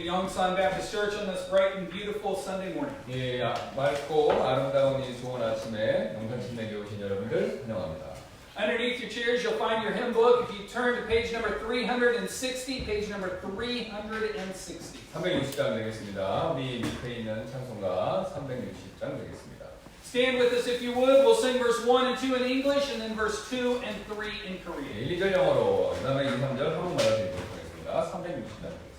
Yongsan Baptist Church on this bright and beautiful Sunday morning. 예, 맑고 아름다운 이 좋은 아침에 영산신내교회 오신 여러분들 환영합니다. Underneath your chairs, you'll find your hymn book. If you turn to page number 360, page number 360. 360장 되겠습니다. 우리 밑에 있는 찬송가 360장 되겠습니다. Stand with us if you would. We'll sing verse 1 and 2 in English and then verse 2 and 3 in Korean. 1, 2절 영어로, 그 다음에 2, 3절 한국말로 드리도록 하겠습니다. 360장 되겠습니다.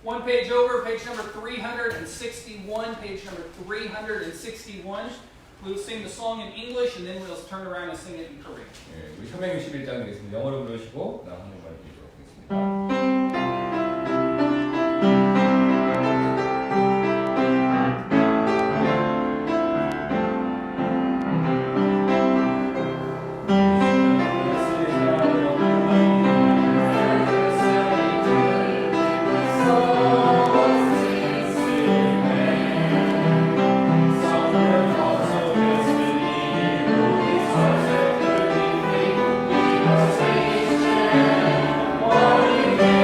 One page over, page number 361, page number 361. We'll sing the song in English and then we'll turn around and sing it in Korean. 예, 우리 361장 되겠습니다. 영어로 부르시고 나 한국말 드리도록 하겠습니다. Amen.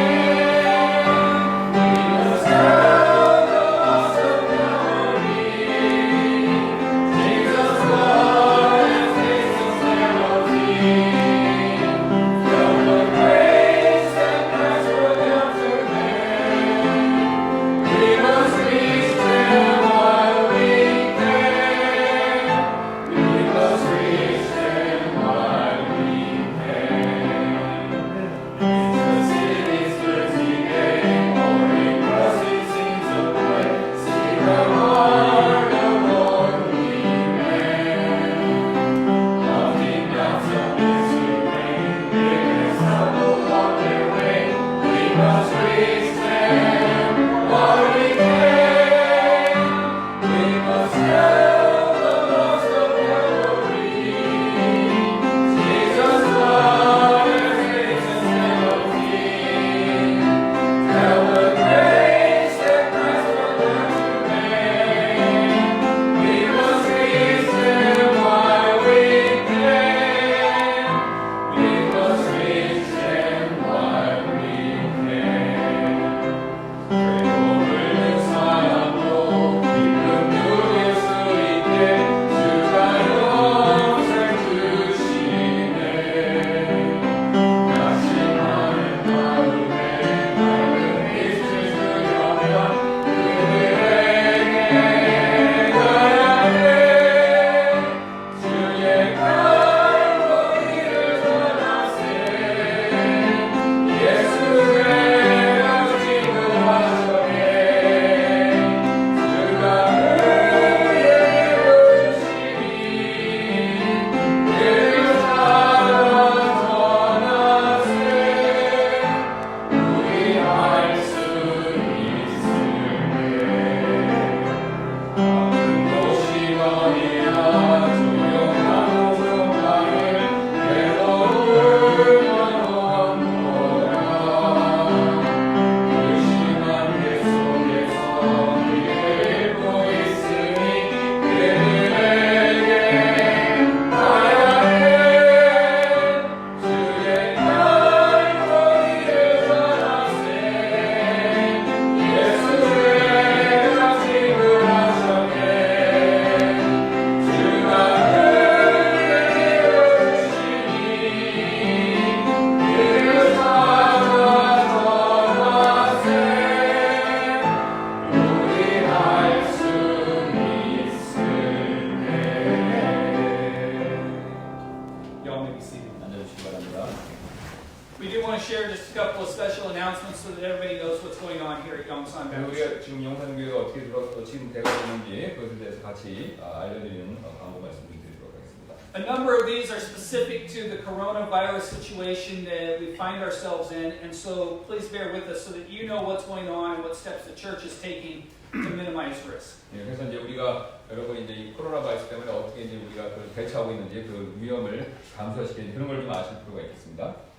share just a couple of special announcements so that everybody knows what's going on here at Yongsan Baptist. 우리가 지금 영산교회가 어떻게 지금 되고 있는지 그것에 대해서 같이 알려드리는 광고 말씀 좀 드리도록 하겠습니다. A number of these are specific to the coronavirus situation that we find ourselves in, and so please bear with us so that you know what's going on and what steps the church is taking to minimize risk. 예, 그래서 이제 우리가 여러분 이제 이 코로나 바이러스 때문에 어떻게 이제 우리가 그 대처하고 있는지 그 위험을 감소시키는 그런 걸 좀 아실 필요가 있겠습니다.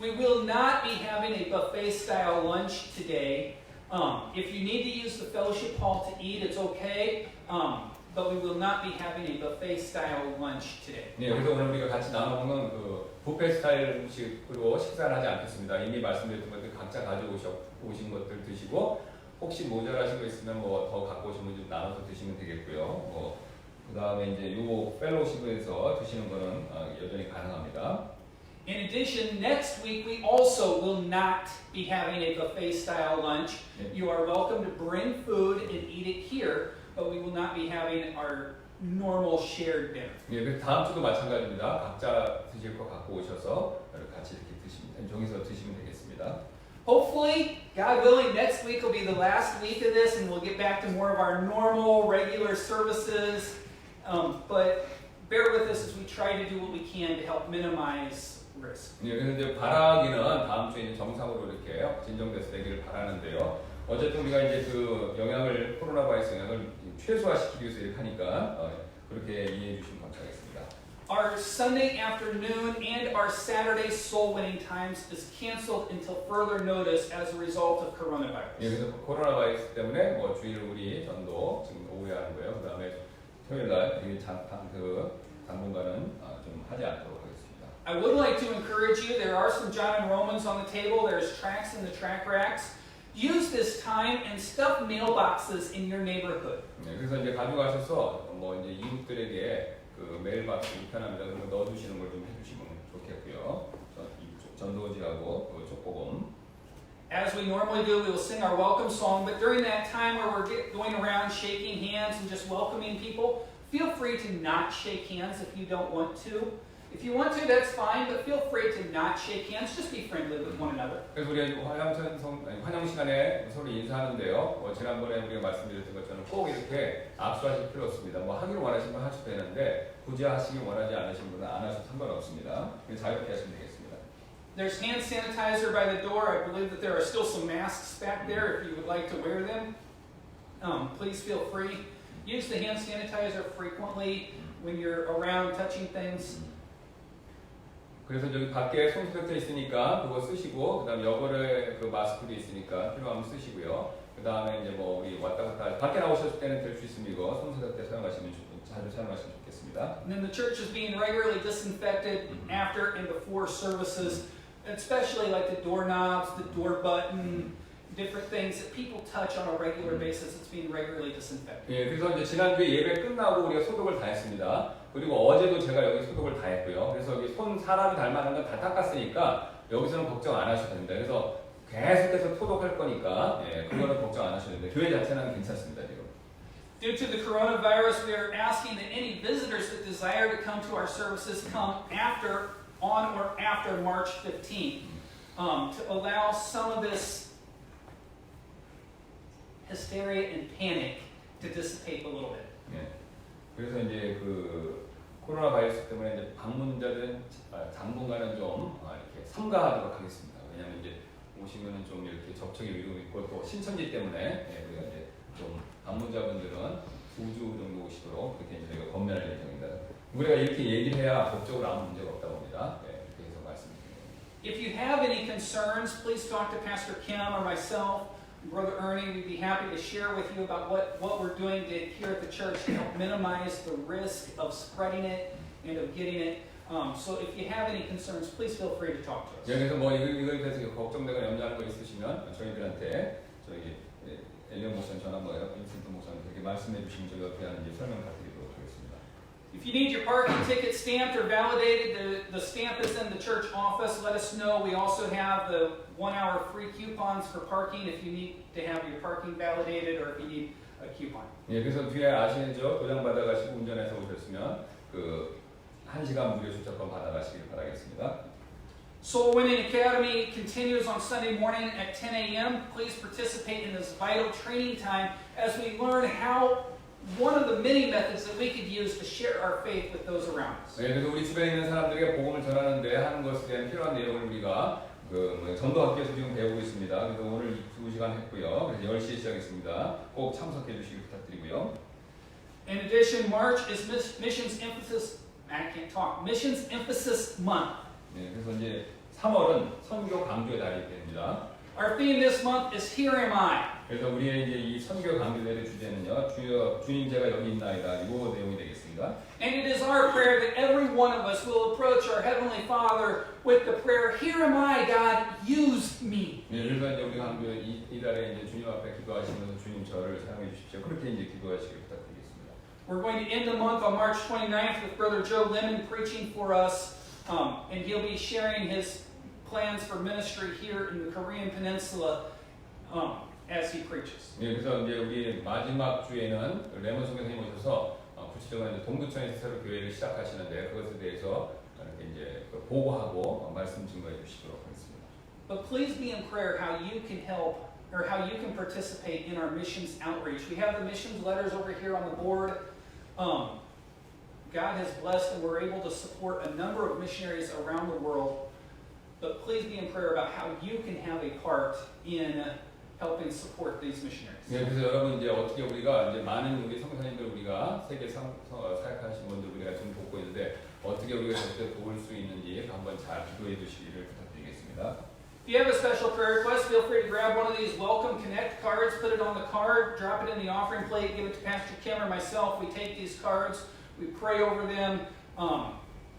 We will not be having a buffet style lunch today. If you need to use the fellowship hall to eat, it's okay. But we will not be having a buffet style lunch today. 네, 그래서 오늘 우리가 같이 나눠보는 그 뷔페 스타일 음식으로 식사를 하지 않겠습니다. 이미 말씀드렸던 것들 각자 가져오신 것들 드시고 혹시 모자라신 거 있으면 뭐 더 갖고 오신 분 좀 나눠서 드시면 되겠고요. 뭐 그다음에 이제 요 펠로우십에서 드시는 거는 여전히 가능합니다. In addition, next week we also will not be having a buffet style lunch. You are welcome to bring food and eat it here, but we will not be having our normal shared dinner. 예, 그래서 다음 주도 마찬가지입니다. 각자 드실 거 갖고 오셔서 같이 이렇게 드시면 종이서 드시면 되겠습니다. Hopefully, God willing, next week will be the last week of this, and we'll get back to more of our normal, regular services. But bear with us as we try to do what we can to help minimize risk. 예, 그래서 이제 바라기는 다음 주에 이제 정상으로 이렇게 진정돼서 되기를 바라는데요. 어쨌든 우리가 이제 그 코로나 바이러스 영향을 최소화시키기 위해서 이렇게 하니까 그렇게 이해해 주시면 감사하겠습니다. Our Sunday afternoon and our Saturday soul winning times is canceled until further notice as a result of coronavirus. 예, 그래서 코로나 바이러스 때문에 뭐 주일 우리 전도 지금 오후에 하는 거예요. 그다음에 토요일 날 당분간은 좀 하지 않도록 하겠습니다. I would like to encourage you. There are some John and Romans on the table. There's tracts in the tract racks. Use this time and stuff mailboxes in your neighborhood. 네, 그래서 이제 가져가셔서 뭐 이제 이웃들에게 그 메일박스 우편합니다. 그런 거 넣어주시는 걸 좀 해주시면 좋겠고요. 전도지하고 그 족보금. As we normally do, we will sing our welcome song. But during that time where we're going around shaking hands and just welcoming people, feel free to not shake hands if you don't want to. If you want to, that's fine, but feel free to not shake hands. Just be friendly with one another. 그래서 우리가 환영 시간에 서로 인사하는데요. 지난번에 우리가 말씀드렸던 것처럼 꼭 이렇게 악수하실 필요 없습니다. 뭐 하기를 원하시면 하셔도 되는데 굳이 하시길 원하지 않으신 분은 안 하셔도 상관없습니다. 자유롭게 하시면 되겠습니다. There's hand sanitizer by the door. I believe that there are still some masks back there if you would like to wear them. Please feel free. Use the hand sanitizer frequently when you're around touching things. 그래서 저기 밖에 손소독제 있으니까 그거 쓰시고 그다음 여벌의 그 마스크도 있으니까 필요하면 쓰시고요. 그다음에 이제 뭐 우리 왔다 갔다 밖에 나오셨을 때는 될 수 있으면 이거 손소독제 사용하시면 자주 사용하시면 좋겠습니다. And then the church is being regularly disinfected after and before services, especially like the doorknobs, the door button, different things that people touch on a regular basis. It's being regularly disinfected. 예, 그래서 이제 지난주에 예배 끝나고 우리가 소독을 다 했습니다. 그리고 어제도 제가 여기 소독을 다 했고요. 그래서 여기 손 사람이 닮아난 건 다 닦았으니까 여기서는 걱정 안 하셔도 됩니다. 그래서 계속해서 소독할 거니까 그거는 걱정 안 하셔도 됩니다. 교회 자체는 괜찮습니다 지금. Due to the coronavirus, we are asking that any visitors that desire to come to our services come on or after March 15th to allow some of this hysteria and panic to dissipate a little bit. 그래서 이제 그 코로나 바이러스 때문에 이제 방문자들은 당분간은 좀 이렇게 삼가하도록 하겠습니다. 왜냐하면 이제 오시면은 좀 이렇게 접촉의 위험이 있고 또 신천지 때문에 우리가 이제 좀 방문자분들은 2주 정도 오시도록 그렇게 이제 저희가 권면할 예정입니다. 우리가 이렇게 얘기를 해야 법적으로 아무 문제가 없다고 봅니다. 이렇게 해서 말씀드립니다. If you have any concerns, please talk to Pastor Kim or myself. Brother Ernie, we'd be happy to share with you about what we're doing here at the church to help minimize the risk of spreading it and of getting it. So if you have any concerns, please feel free to talk to us. 그래서 뭐 이거에 대해서 걱정되거나 염려하는 거 있으시면 저희들한테 저희 엘리언 목사님 전화 뭐예요? 빈센트 목사님 그렇게 말씀해 주시면 저희가 어떻게 하는지 설명 드리도록 하겠습니다. If you need your parking ticket stamped or validated, the stamp is in the church office. Let us know. We also have the 1-hour free coupons for parking if you need to have your parking validated or if you need a coupon. 예, 그래서 뒤에 아시죠? 도장 받아가시고 운전해서 오셨으면 그 1시간 무료 주차권 받아가시길 바라겠습니다. Soul Winning Academy continues on Sunday morning at 10 a.m. Please participate in this vital training time as we learn how one of the many methods that we could use to share our faith with those around us. 네, 그래서 우리 주변에 있는 사람들에게 복음을 전하는데 하는 것에 대한 필요한 내용을 우리가 전도학교에서 지금 배우고 있습니다. 그래서 오늘 2시간 했고요. 그래서 10시에 시작했습니다. 꼭 참석해 주시기 부탁드리고요. In addition, March is Missions Emphasis Month. 네, 그래서 이제 3월은 선교 강조의 달이 됩니다. Our theme this month is Here Am I. 그래서 우리의 이제 이 선교 강조대의 주제는요, 주님 제가 여기 있나이다. 이 내용이 되겠습니다. And it is our prayer that every one of us will approach our Heavenly Father with the prayer, Here am I, God, use me. 네, 그래서 이제 우리가 이 달에 이제 주님 앞에 기도하시면서 주님 저를 사용해 주십시오. 그렇게 이제 기도하시길 부탁드리겠습니다. We're going to end the month on March 29th with Brother Joe Lemon preaching for us, and he'll be sharing his plans for ministry here in the Korean Peninsula as he preaches. 네, 그래서 이제 우리 마지막 주에는 레몬 선교사님 오셔서 구체적으로 이제 동두천에서 새로 교회를 시작하시는데 그것에 대해서 이렇게 이제 보고하고 말씀 증거해 주시도록 하겠습니다. But please be in prayer how you can help or how you can participate in our missions outreach. We have the missions letters over here on the board. God has blessed and we're able to support a number of missionaries around the world. But please be in prayer about how you can have a part in helping support these missionaries. 네, 그래서 여러분 이제 어떻게 우리가 이제 많은 우리 선교사님들 우리가 세계 사역하신 분들 우리가 지금 돕고 있는데 어떻게 우리가 저때 도울 수 있는지 한번 잘 기도해 주시기를 부탁드리겠습니다. If you have a special prayer request, feel free to grab one of these Welcome Connect cards, put it on the card, drop it in the offering plate, give it to Pastor Kim or myself. We take these cards, we pray over them,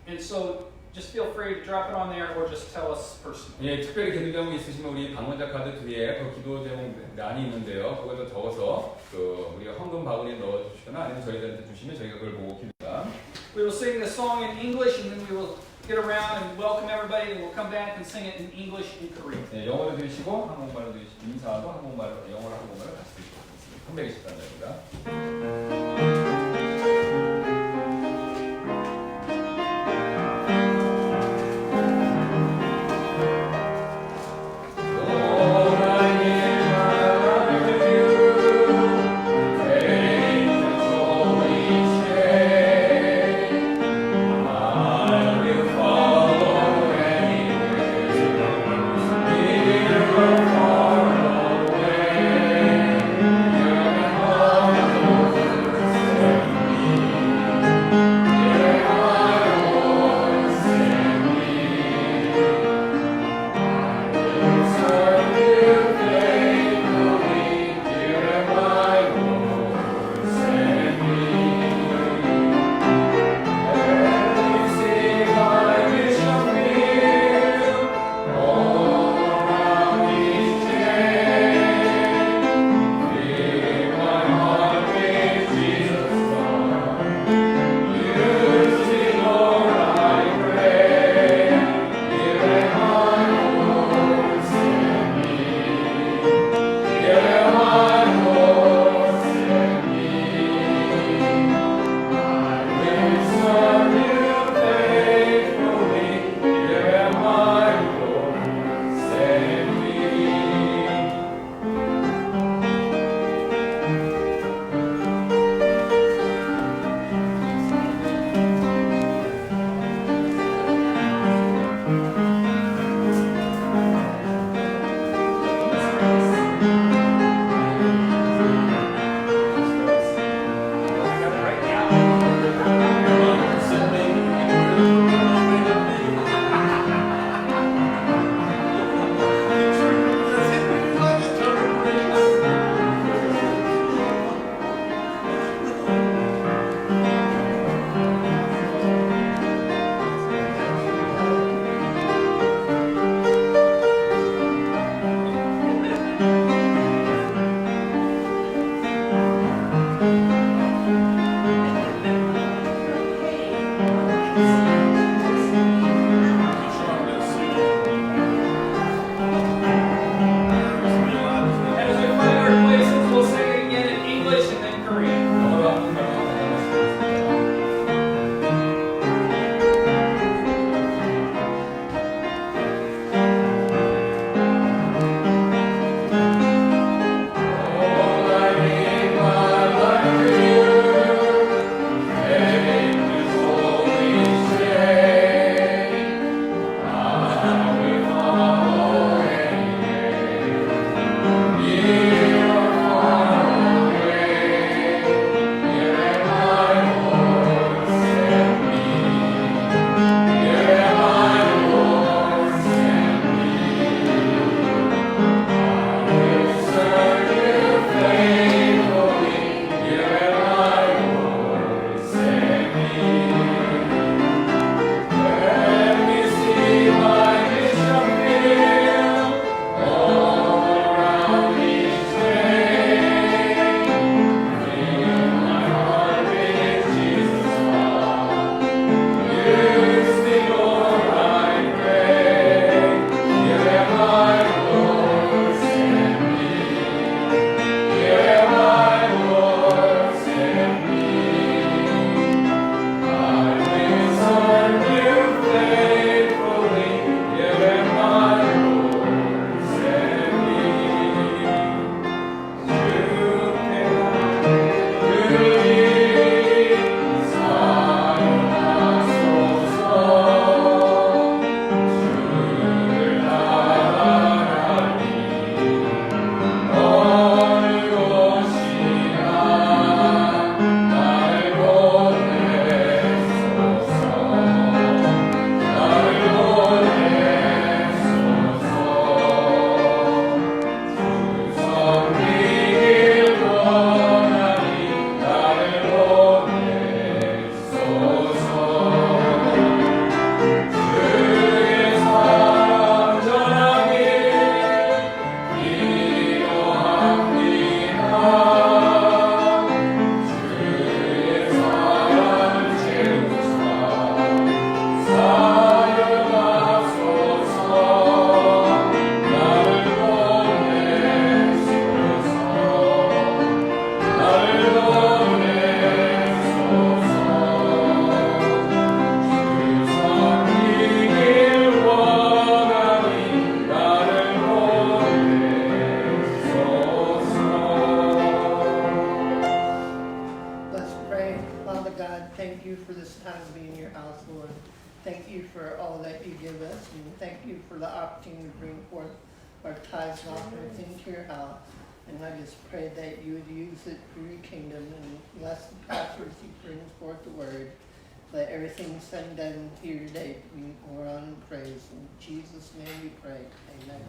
and so just feel free to drop it on there or just tell us personally. 예, 특별히 기도 제목 있으시면 우리 방문자 카드 뒤에 그 기도 제목란이 있는데요. 그것도 적어서 우리가 헌금 바구니에 넣어주시거나 아니면 저희들한테 주시면 저희가 그걸 보고 기도합니다. We will sing the song in English and then we will get around and welcome everybody and we'll come back and sing it in English and Korean. 네, 영어로 들으시고 한국말로 들으시고 인사도 한국말로 영어로 한국말로 같이 들으시고 있습니다. 320단입니다. in your house, Lord. Thank you for all that you give us, and thank you for the opportunity to bring forth our tithes and offerings into your house. And I just pray that you would use it for your kingdom and bless the pastor as he brings forth the word. Let everything said and done here today be more on praise. In Jesus' name we pray. Amen.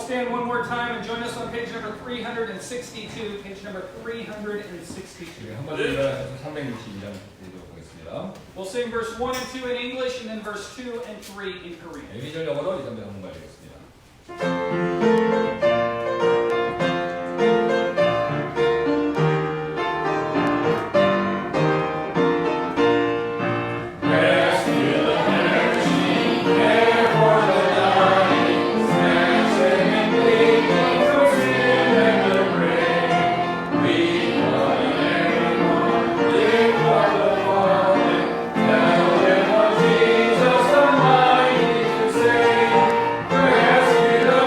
Stand one more time and join us on page number 362. Page number 362. 한 번 더 일어나서 362장 드리도록 하겠습니다. We'll sing verse 1 and 2 in English and then verse 2 and 3 in Korean. 1절 영어로 2절부터 한번 가리겠습니다. Jesus the mighty to save, rescue the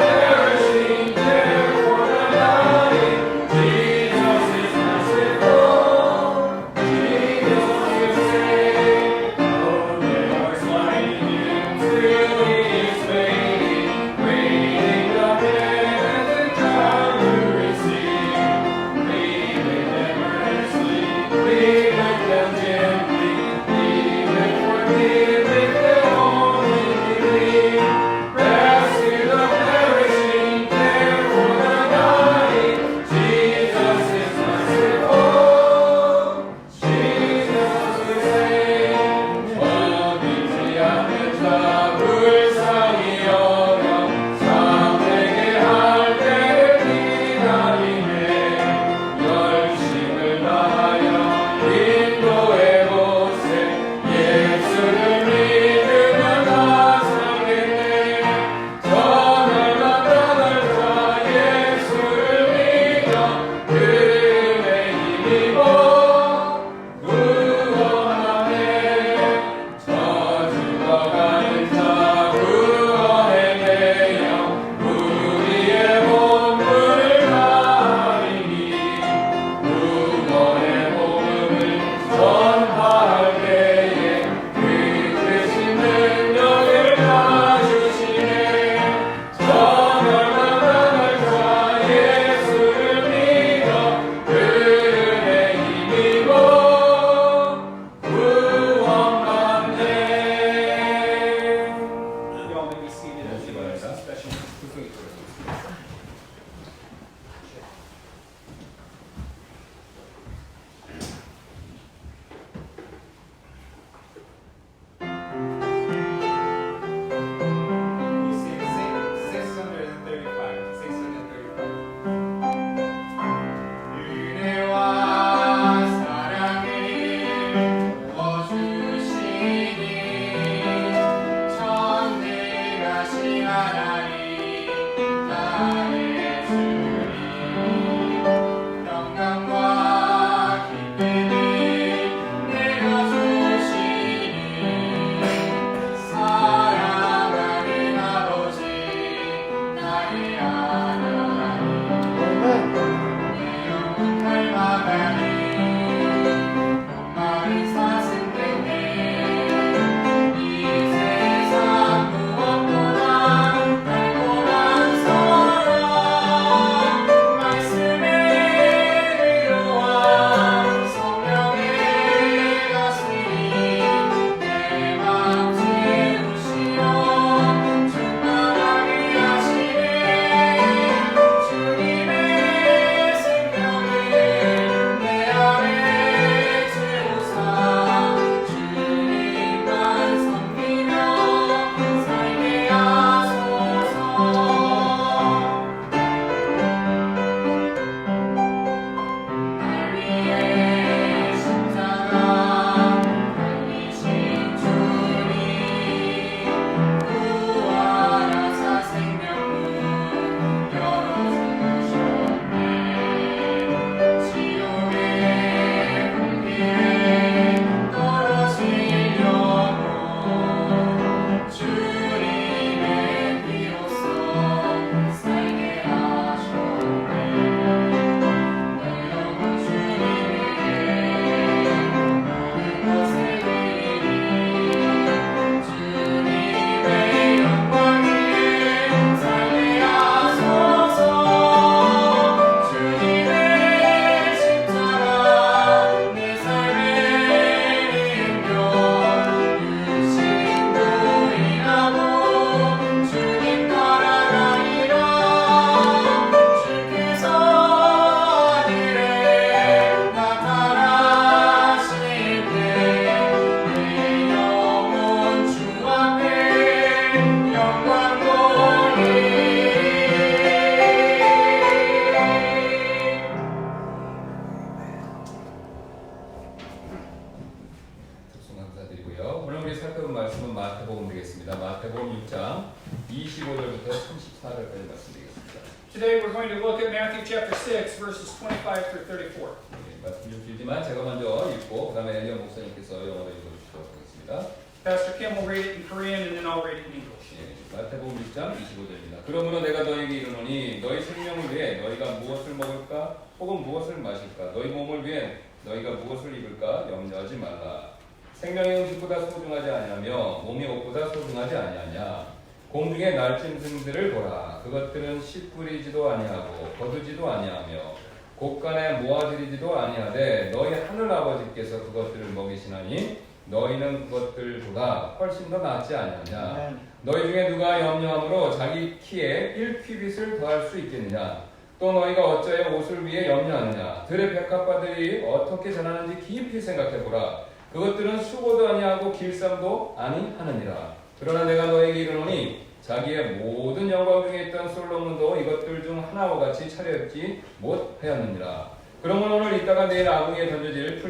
말씀은 마태복음 되겠습니다. 마태복음 6장 25절부터 34절까지 말씀드리겠습니다. Today we're going to look at Matthew chapter 6, verses 25 through 34. 말씀 좀 길지만 제가 먼저 읽고 그 다음에 엘리언 목사님께서 영어로 읽어주시도록 하겠습니다. Pastor Kim will read it in Korean and then I'll read it in English. 마태복음 6장 25절입니다. 그러므로 내가 너에게 이르노니 너희 생명을 위해 너희가 무엇을 먹을까 혹은 무엇을 마실까 너희 몸을 위해 너희가 무엇을 입을까 염려하지 말라. 생명이 음식보다 소중하지 아니하며 몸이 옷보다 소중하지 아니하냐. 공중의 날짐승들을 보라. 그것들은 씨 뿌리지도 아니하고 거두지도 아니하며 곳간에 모아들이지도 아니하되 너희 하늘 아버지께서 그것들을 먹이시나니 너희는 그것들보다 훨씬 더 낫지 아니하냐. 너희 중에 누가 염려함으로 자기 키에 1퀴빗을 더할 수 있겠느냐. 또 너희가 어찌하여 옷을 위해 염려하느냐. 들의 백합화들이 어떻게 자라는지 깊이 생각해보라. 그것들은 수고도 아니하고 길쌈도 아니하느니라. 그러나 내가 너에게 이르노니 자기의 모든 영광 중에 있던 솔로몬도 이것들 중 하나와 같이 차려입지 못하였느니라. 그러면 오늘 이따가 내일 아궁이에 던져질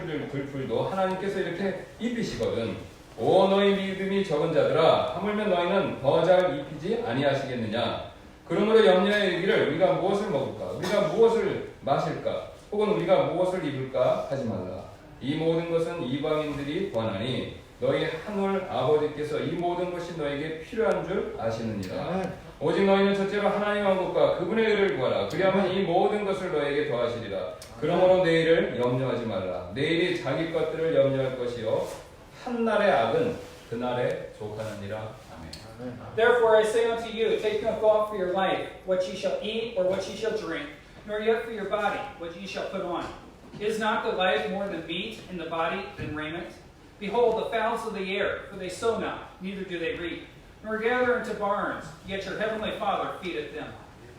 풀도 하나님께서 이렇게 입히시거든. 오 너희 믿음이 적은 자들아 하물며 너희는 더 잘 입히지 아니하시겠느냐. 그러므로 염려에 이르기를 우리가 무엇을 먹을까 우리가 무엇을 마실까 혹은 우리가 무엇을 입을까 하지 말라. 이 모든 것은 이방인들이 구하나니 너희 하늘 아버지께서 이 모든 것이 너에게 필요한 줄 아시느니라. 오직 너희는 첫째로 하나님의 왕국과 그분의 의를 구하라. 그리하면 이 모든 것을 너에게 더하시리라. 그러므로 내일을 염려하지 말라. 내일이 자기 것들을 염려할 것이요 한 날의 악은 그날에 족하느니라. 아멘. Therefore I say unto you, take no thought for your life, what ye shall eat or what ye shall drink, nor yet for your body, what ye shall put on. Is not the life more than meat, and the body than raiment? Behold, the fowls of the air, for they sow not, neither do they reap, nor gather into barns, yet your heavenly Father feedeth them.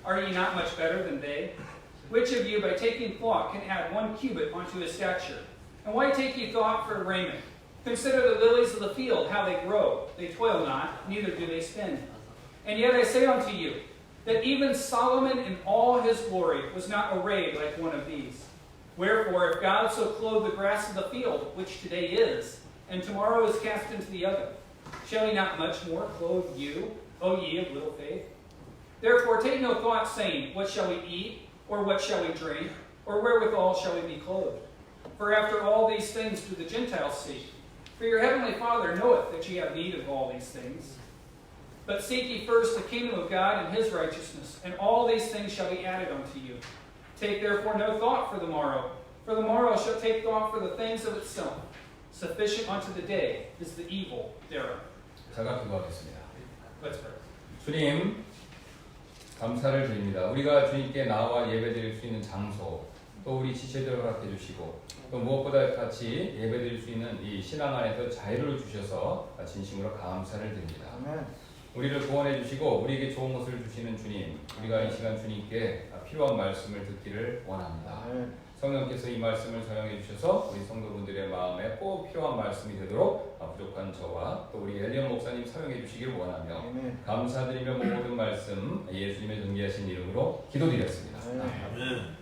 Are ye not much better than they? Which of you, by taking thought, can add 1 cubit unto his stature? And why take ye thought for raiment? Consider the lilies of the field, how they grow. They toil not, neither do they spin. And yet I say unto you, that even Solomon in all his glory was not arrayed like one of these. Wherefore, if God so clothe the grass of the field, which today is, and tomorrow is cast into the oven, shall he not much more clothe you, O ye of little faith? Therefore take no thought, saying, what shall we eat, or what shall we drink, or wherewithal shall we be clothed? For after all these things do the Gentiles seek. For your heavenly Father knoweth that ye have need of all these things. But seek ye first the kingdom of God and his righteousness, and all these things shall be added unto you. Take therefore no thought for the morrow shall take thought for the things of itself. Sufficient unto the day is the evil thereof. 잠깐 기도하겠습니다. Let's pray. 주님 감사를 드립니다. 우리가 주님께 나와 예배드릴 수 있는 장소 또 우리 지체들 허락해 주시고 또 무엇보다 같이 예배드릴 수 있는 이 신앙 안에서 자유를 주셔서 진심으로 감사를 드립니다. 아멘. 우리를 구원해 주시고 우리에게 좋은 것을 주시는 주님, 우리가 이 시간 주님께 필요한 말씀을 듣기를 원합니다. 아멘. 성령께서 이 말씀을 사용해 주셔서 우리 성도분들의 마음에 꼭 필요한 말씀이 되도록 부족한 저와 또 우리 엘리언 목사님 사용해 주시기를 원하며 아멘. 감사드리며 모든 말씀 예수님의 존귀하신 이름으로 기도드렸습니다. 아멘.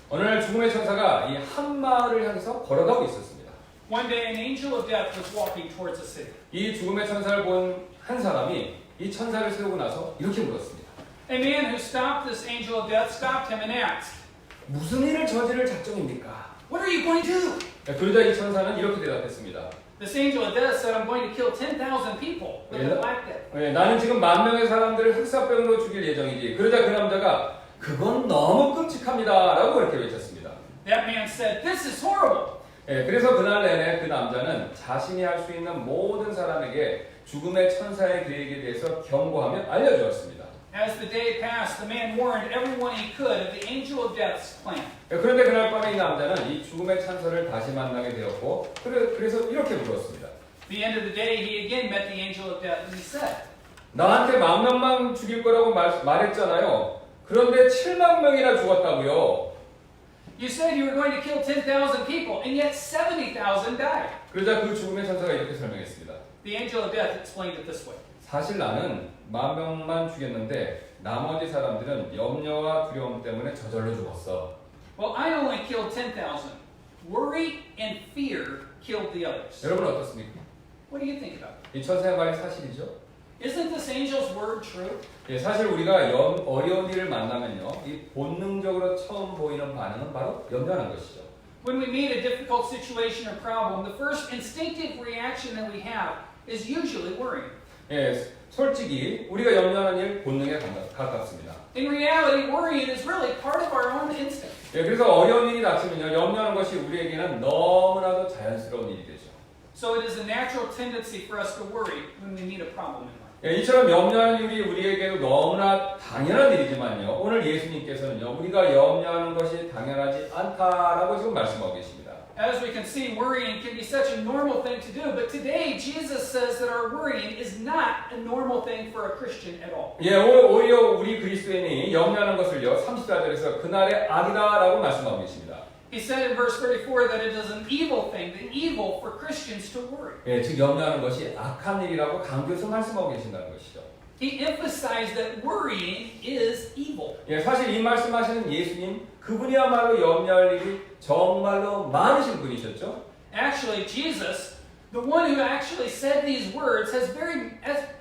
어느 날 죽음의 천사가 이 한 마을을 향해서 걸어가고 있었습니다. One day an angel of death was walking towards the city. 이 죽음의 천사를 본 한 사람이 이 천사를 세우고 나서 이렇게 물었습니다. A man who stopped this angel of death stopped him and asked, 무슨 일을 저지를 작정입니까? what are you going to do? 그러자 이 천사는 이렇게 대답했습니다. This angel of death said, I'm going to kill 10,000 people with a black death. 나는 지금 10,000명의 사람들을 흑사병으로 죽일 예정이지. 그러자 그 남자가 그건 너무 끔찍합니다 라고 그렇게 외쳤습니다. That man said, this is horrible. 그래서 그날 내내 그 남자는 자신이 할 수 있는 모든 사람에게 죽음의 천사의 계획에 대해서 경고하며 알려주었습니다. As the day passed, the man warned everyone he could of the angel of death's plan. 그런데 그날 밤에 이 남자는 이 죽음의 천사를 다시 만나게 되었고 그래서 이렇게 물었습니다. At the end of the day, he again met the angel of death and he said, 나한테 10,000명 죽일 거라고 말했잖아요. 그런데 70,000명이나 죽었다고요. you said you were going to kill 10,000 people, and yet 70,000 died. 그러자 그 죽음의 천사가 이렇게 설명했습니다. The angel of death explained it this way. 사실 나는 10,000명만 죽였는데 나머지 사람들은 염려와 두려움 때문에 저절로 죽었어. Well, I only killed 10,000. Worry and fear killed the others. 여러분 어떻습니까? What do you think about it? 이 천사의 말이 사실이죠. Isn't this angel's word true? 예, 사실 우리가 어려운 일을 만나면요, 이 본능적으로 처음 보이는 반응은 바로 염려하는 것이죠. When we meet a difficult situation or problem, the first instinctive reaction that we have is usually worrying. 예, 솔직히 우리가 염려하는 일 본능에 가깝습니다. In reality, worrying is really part of our own instinct. 예, 그래서 어려운 일이 닥치면요, 염려하는 것이 우리에게는 너무나도 자연스러운 일이 되죠. So it is a natural tendency for us to worry when we meet a problem in life. 예, 이처럼 염려하는 일이 우리에게도 너무나 당연한 일이지만요, 오늘 예수님께서는요, 우리가 염려하는 것이 당연하지 않다라고 지금 말씀하고 계십니다. As we can see, worrying can be such a normal thing to do, but today Jesus says that our worrying is not a normal thing for a Christian at all. 예, 오히려 우리 그리스도인이 염려하는 것을요, 34절에서 그날의 악이다라고 말씀하고 계십니다. He said in verse 34 that it is an evil thing, the evil for Christians to worry. 예, 즉 염려하는 것이 악한 일이라고 강조해서 말씀하고 계신다는 것이죠. He emphasized that worrying is evil. 예, 사실 이 말씀하시는 예수님 그분이야말로 염려할 일이 정말로 많으신 분이셨죠. Actually, Jesus, the one who actually said these words, has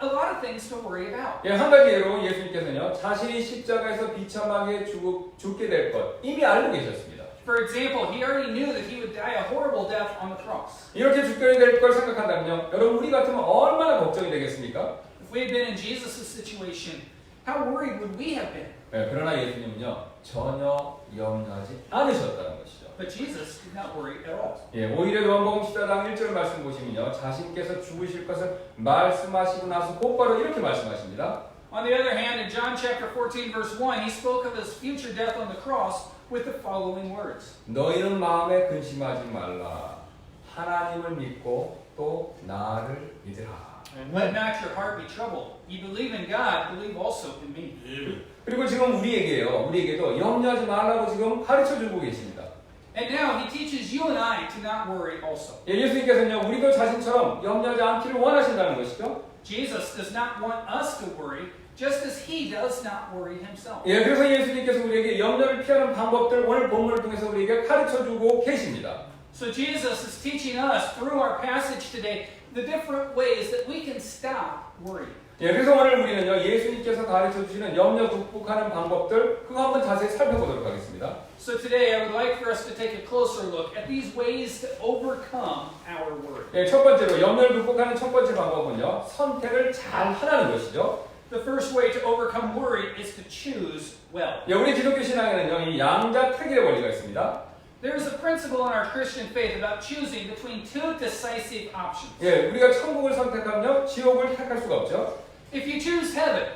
a lot of things to worry about. 예, 한 가지 예로 예수님께서는요, 자신이 십자가에서 비참하게 죽게 될 것 이미 알고 계셨습니다. For example, he already knew that he would die a horrible death on the cross. 이렇게 죽게 될 걸 생각한다면요, 여러분 우리 같으면 얼마나 걱정이 되겠습니까? If we had been in Jesus' situation, how worried would we have been? 예, 그러나 예수님은요, 전혀 염려하지 않으셨다는 것이죠. But Jesus did not worry at all. 예, 오히려 요한복음 14장 1절 말씀 보시면요, 자신께서 죽으실 것을 말씀하시고 나서 곧바로 이렇게 말씀하십니다. On the other hand, in John chapter 14, verse 1, he spoke of his future death on the cross with the following words. 너희는 마음에 근심하지 말라. 하나님을 믿고 또 나를 믿으라. Let not your heart be troubled. You believe in God, believe also in me. 그리고 지금 우리에게도 염려하지 말라고 지금 가르쳐 주고 계십니다. And now he teaches you and I to not worry also. 예, 예수님께서는요, 우리도 자신처럼 염려하지 않기를 원하신다는 것이죠. Jesus does not want us to worry, just as he does not worry himself. 예, 그래서 예수님께서 우리에게 염려를 피하는 방법들 오늘 본문을 통해서 우리에게 가르쳐 주고 계십니다. So Jesus is teaching us through our passage today the different ways that we can stop worrying. 예, 그래서 오늘 우리는요, 예수님께서 가르쳐 주시는 염려 극복하는 방법들 그거 한번 자세히 살펴보도록 하겠습니다. So today I would like for us to take a closer look at these ways to overcome our worry. 예, 첫 번째로 염려를 극복하는 첫 번째 방법은요, 선택을 잘 하라는 것이죠. The first way to overcome worry is to choose well. 예, 우리 기독교 신앙에는요, 이 양자택일의 원리가 있습니다. There is a principle in our Christian faith about choosing between two decisive options. 예, 우리가 천국을 선택하면요, 지옥을 택할 수가 없죠. If you choose heaven,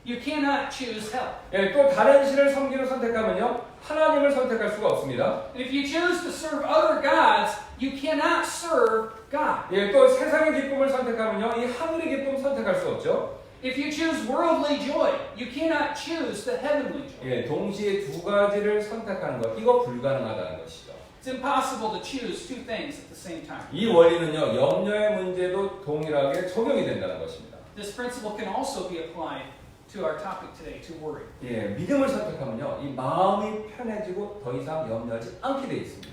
you cannot choose hell. 예, 또 다른 신을 섬기를 선택하면요, 하나님을 선택할 수가 없습니다. And if you choose to serve other gods, you cannot serve God. 예, 또 세상의 기쁨을 선택하면요, 이 하늘의 기쁨 선택할 수 없죠. If you choose worldly joy, you cannot choose the heavenly joy. 예, 동시에 두 가지를 선택하는 것, 이거 불가능하다는 것이죠. It's impossible to choose two things at the same time. 이 원리는요, 염려의 문제도 동일하게 적용이 된다는 것입니다. This principle can also be applied to our topic today, to worry. 예, 믿음을 선택하면요, 이 마음이 편해지고 더 이상 염려하지 않게 돼 있습니다.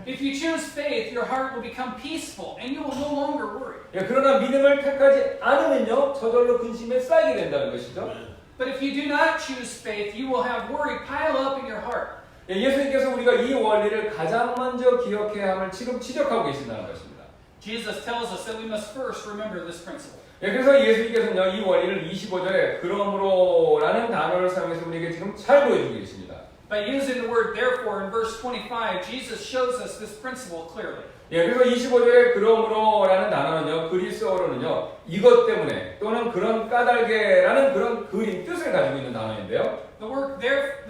If you choose faith, your heart will become peaceful and you will no longer worry. 예, 그러나 믿음을 택하지 않으면요, 저절로 근심에 쌓이게 된다는 것이죠. But if you do not choose faith, you will have worry pile up in your heart. 예, 예수님께서 우리가 이 원리를 가장 먼저 기억해야 함을 지금 지적하고 계신다는 것입니다. Jesus tells us that we must first remember this principle. 예, 그래서 예수님께서는요, 이 원리를 25절에 그러므로라는 단어를 사용해서 우리에게 지금 잘 보여주고 계십니다. By using the word therefore in verse 25, Jesus shows us this principle clearly. 예, 그래서 25절에 그러므로라는 단어는요, 그리스어로는요, 이것 때문에 또는 그런 까닭에라는 그런 그림 뜻을 가지고 있는 단어인데요. The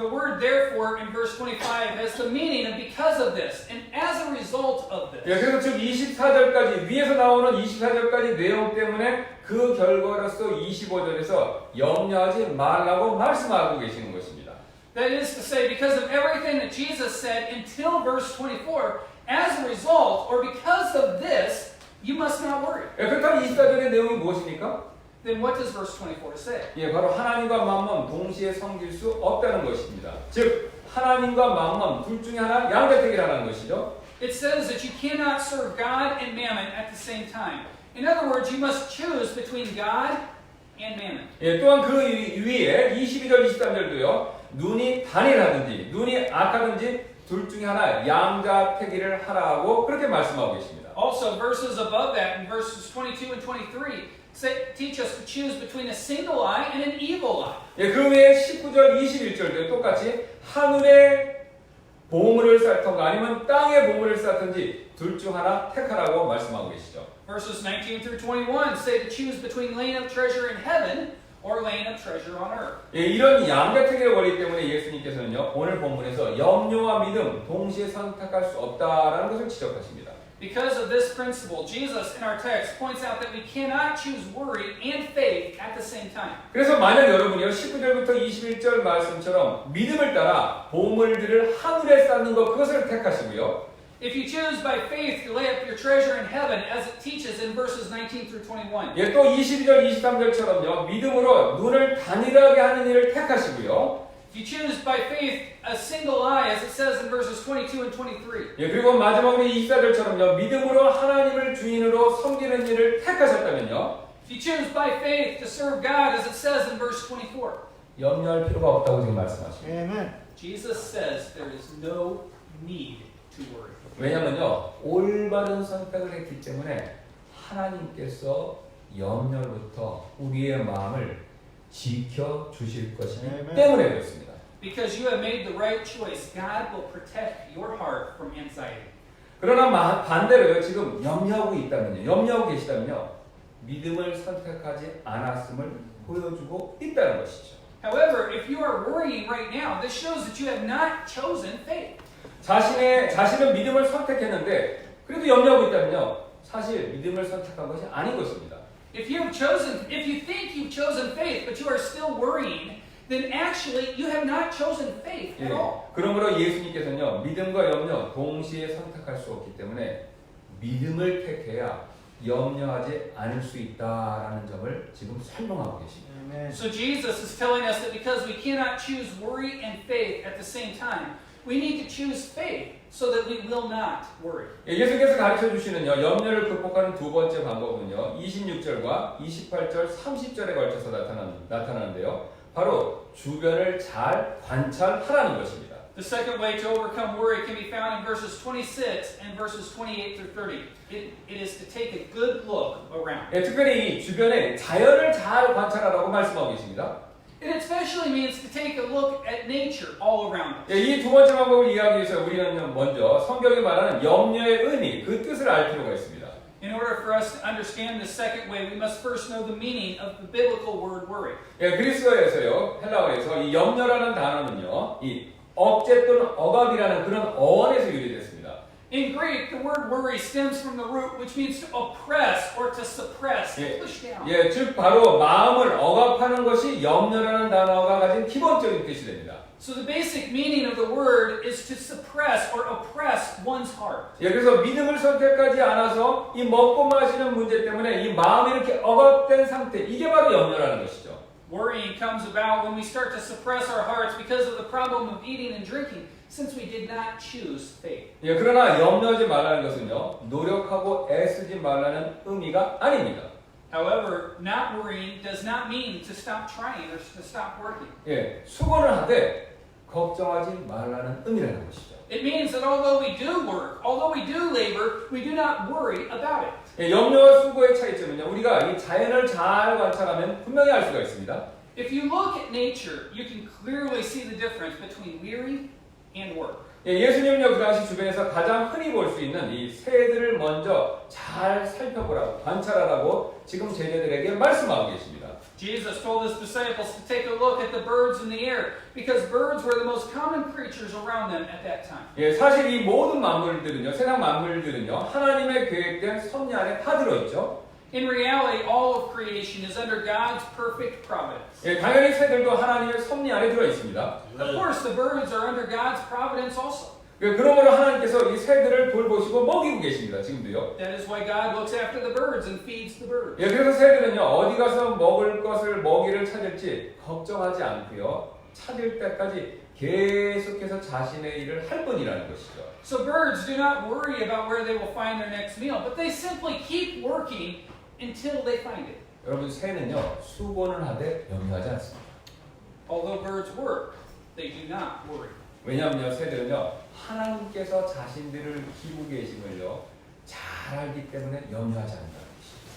word therefore in verse 25 has the meaning of because of this and as a result of this. 예, 그래서 즉 24절까지 위에서 나오는 24절까지 내용 때문에 그 결과로서 25절에서 염려하지 말라고 말씀하고 계시는 것입니다. That is to say, because of everything that Jesus said until verse 24, as a result or because of this, you must not worry. 예, 그렇다면 24절의 내용이 무엇입니까? Then what does verse 24 say? 예, 바로 하나님과 맘몬 동시에 섬길 수 없다는 것입니다. 즉 하나님과 맘몬 둘 중에 하나 양자택일이라는 것이죠. It says that you cannot serve God and mammon at the same time. In other words, you must choose between God and mammon. 예, 또한 그 위에 22절, 23절도요. 눈이 단일하든지 눈이 악하든지 둘 중에 하나 양자택일을 하라고 그렇게 말씀하고 계십니다. Also, verses above that, in verses 22 and 23, teach us to choose between a single eye and an evil eye. 예, 그 외에 19절, 21절도 똑같이 하늘의 보물을 쌓던가 아니면 땅의 보물을 쌓든지 둘 중 하나 택하라고 말씀하고 계시죠. Verses 19 through 21 say to choose between laying up treasure in heaven or laying up treasure on earth. 예, 이런 양자택일의 원리 때문에 예수님께서는요 오늘 본문에서 염려와 믿음 동시에 선택할 수 없다라는 것을 지적하십니다. Because of this principle, Jesus in our text points out that we cannot choose worry and faith at the same time. 그래서 만약 여러분이요 19절부터 21절 말씀처럼 믿음을 따라 보물들을 하늘에 쌓는 것 그것을 택하시고요. If you choose by faith to lay up your treasure in heaven, as it teaches in verses 19 through 21. 예, 또 22절, 23절처럼요 믿음으로 눈을 단일하게 하는 일을 택하시고요. If you choose by faith a single eye, as it says in verses 22 and 23. 예, 그리고 마지막으로 24절처럼요 믿음으로 하나님을 주인으로 섬기는 일을 택하셨다면요. If you choose by faith to serve God, as it says in verse 24. 염려할 필요가 없다고 지금 말씀하십니다. Amen. Jesus says there is no need to worry. 왜냐면요 올바른 선택을 했기 때문에 하나님께서 염려로부터 우리의 마음을 지켜 주실 것이기 때문에 그렇습니다. Because you have made the right choice, God will protect your heart from anxiety. 그러나 반대로요 지금 염려하고 있다면요 염려하고 계시다면요 믿음을 선택하지 않았음을 보여주고 있다는 것이죠. However, if you are worrying right now, this shows that you have not chosen faith. 자신은 믿음을 선택했는데 그래도 염려하고 있다면요 사실 믿음을 선택한 것이 아닌 것입니다. If you think you've chosen faith, but you are still worrying, then actually you have not chosen faith at all. 그러므로 예수님께서는요 믿음과 염려 동시에 선택할 수 없기 때문에 믿음을 택해야 염려하지 않을 수 있다라는 점을 지금 설명하고 계십니다. So Jesus is telling us that because we cannot choose worry and faith at the same time, we need to choose faith so that we will not worry. 예수께서 가르쳐 주시는요 염려를 극복하는 두 번째 방법은요 26절과 28절, 30절에 걸쳐서 나타나는데요. 바로 주변을 잘 관찰하라는 것입니다. The second way to overcome worry can be found in verses 26 and verses 28 through 30. It is to take a good look around. 예, 특별히 이 주변의 자연을 잘 관찰하라고 말씀하고 계십니다. It especially means to take a look at nature all around us. 예, 이 두 번째 방법을 이해하기 위해서 우리는 먼저 성경이 말하는 염려의 의미, 그 뜻을 알 필요가 있습니다. In order for us to understand the second way, we must first know the meaning of the biblical word worry. 예, 그리스어에서요, 헬라어에서 이 염려라는 단어는요, 이 억제 또는 억압이라는 그런 어원에서 유래됐습니다. In Greek, the word worry stems from the root which means to oppress or to suppress, to push down. 예, 즉 바로 마음을 억압하는 것이 염려라는 단어가 가진 기본적인 뜻이 됩니다. So the basic meaning of the word is to suppress or oppress one's heart. 예, 그래서 믿음을 선택하지 않아서 이 먹고 마시는 문제 때문에 이 마음이 이렇게 억압된 상태, 이게 바로 염려라는 것이죠. Worrying comes about when we start to suppress our hearts because of the problem of eating and drinking, since we did not choose faith. 예, 그러나 염려하지 말라는 것은요, 노력하고 애쓰지 말라는 의미가 아닙니다. However, not worrying does not mean to stop trying or to stop working. 예, 수고를 하되 걱정하지 말라는 의미라는 것이죠. It means that although we do work, although we do labor, we do not worry about it. 예, 염려와 수고의 차이점은요, 우리가 이 자연을 잘 관찰하면 분명히 알 수가 있습니다. If you look at nature, you can clearly see the difference between weary and work. 예, 예수님은요, 그 당시 주변에서 가장 흔히 볼 수 있는 이 새들을 먼저 잘 살펴보라고, 관찰하라고 지금 제자들에게 말씀하고 계십니다. Jesus told his disciples to take a look at the birds in the air because birds were the most common creatures around them at that time. 예, 사실 이 모든 만물들은요, 세상 만물들은요, 하나님의 계획된 섭리 안에 다 들어있죠. In reality, all of creation is under God's perfect providence. 예, 당연히 새들도 하나님의 섭리 안에 들어있습니다. Of course, the birds are under God's providence also. 그러므로 하나님께서 이 새들을 돌보시고 먹이고 계십니다. 지금도요. That is why God looks after the birds and feeds the birds. 예, 그래서 새들은요, 어디 가서 먹을 것을, 먹이를 찾을지 걱정하지 않고요, 찾을 때까지 계속해서 자신의 일을 할 뿐이라는 것이죠. So birds do not worry about where they will find their next meal, but they simply keep working until they find it. 여러분 새는요 수고는 하되 염려하지 않습니다. Although birds work, they do not worry. 왜냐하면요 새들은요 하나님께서 자신들을 키우고 계심을요 잘 알기 때문에 염려하지 않는다.